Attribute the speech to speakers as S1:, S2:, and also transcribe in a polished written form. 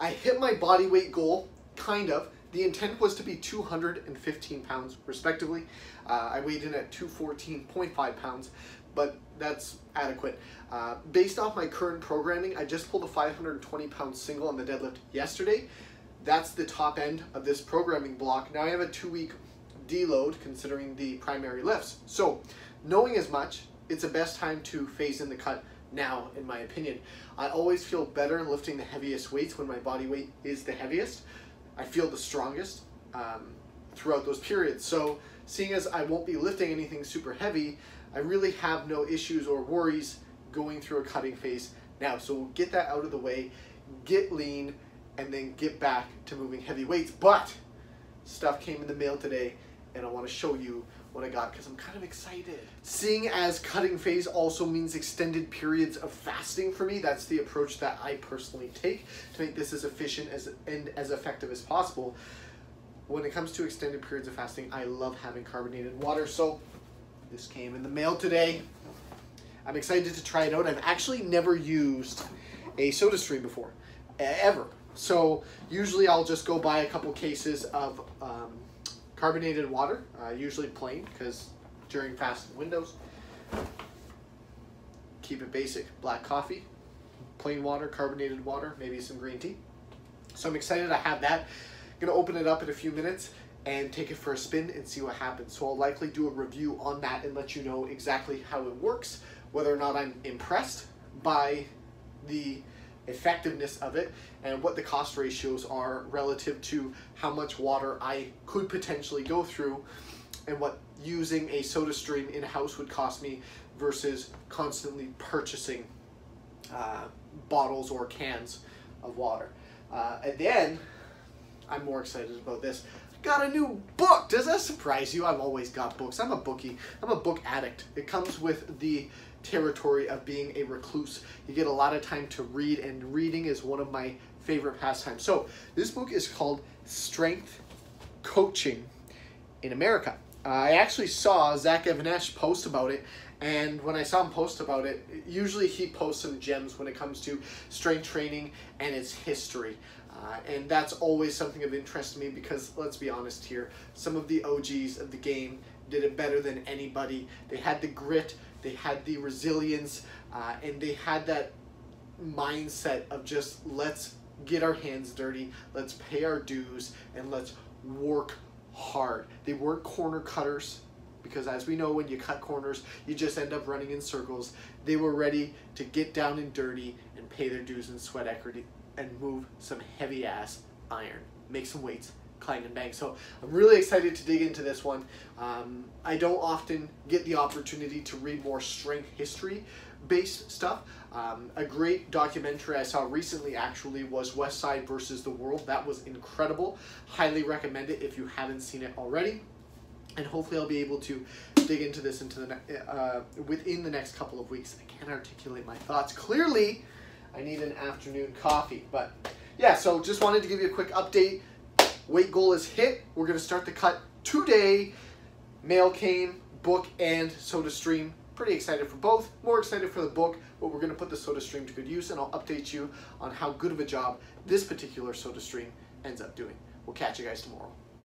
S1: I hit my body weight goal, kind of. The intent was to be 215 pounds respectively. I weighed in at 214.5 pounds, but that's adequate. Based off my current programming, I just pulled a 520 pound single on the deadlift yesterday. That's the top end of this programming block. Now I have a 2-week deload considering the primary lifts. So knowing as much, it's the best time to phase in the cut now, in my opinion. I always feel better lifting the heaviest weights when my body weight is the heaviest. I feel the strongest throughout those periods. So seeing as I won't be lifting anything super heavy, I really have no issues or worries going through a cutting phase now. So we'll get that out of the way, get lean, and then get back to moving heavy weights. But stuff came in the mail today, and I want to show you what I got because I'm kind of excited. Seeing as cutting phase also means extended periods of fasting for me, that's the approach that I personally take to make this as efficient and as effective as possible. When it comes to extended periods of fasting, I love having carbonated water. So this came in the mail today. I'm excited to try it out. I've actually never used a SodaStream before, ever. So usually I'll just go buy a couple cases of carbonated water, usually plain, because during fasting windows, keep it basic. Black coffee, plain water, carbonated water, maybe some green tea. So I'm excited to have that. I'm gonna open it up in a few minutes and take it for a spin and see what happens. So I'll likely do a review on that and let you know exactly how it works, whether or not I'm impressed by the effectiveness of it and what the cost ratios are relative to how much water I could potentially go through and what using a SodaStream in-house would cost me versus constantly purchasing bottles or cans of water. And then I'm more excited about this. Got a new book. Does that surprise you? I've always got books. I'm a bookie. I'm a book addict. It comes with the territory of being a recluse. You get a lot of time to read, and reading is one of my favorite pastimes. So this book is called Strength Coaching in America. I actually saw Zach Even-Esh post about it, and when I saw him post about it, usually he posts some gems when it comes to strength training and its history. And that's always something of interest to me because, let's be honest here, some of the OGs of the game did it better than anybody. They had the grit, they had the resilience, and they had that mindset of just, let's get our hands dirty, let's pay our dues, and let's work hard. They weren't corner cutters, because as we know, when you cut corners, you just end up running in circles. They were ready to get down and dirty and pay their dues and sweat equity and move some heavy ass iron, make some weights, clang and bang. So I'm really excited to dig into this one. I don't often get the opportunity to read more strength history based stuff. A great documentary I saw recently actually was West Side versus the World. That was incredible. Highly recommend it if you haven't seen it already. And hopefully I'll be able to dig into this within the next couple of weeks. I can't articulate my thoughts clearly. I need an afternoon coffee. But yeah, so just wanted to give you a quick update. Weight goal is hit. We're going to start the cut today. Mail came, book and SodaStream. Pretty excited for both. More excited for the book, but we're going to put the SodaStream to good use, and I'll update you on how good of a job this particular SodaStream ends up doing. We'll catch you guys tomorrow.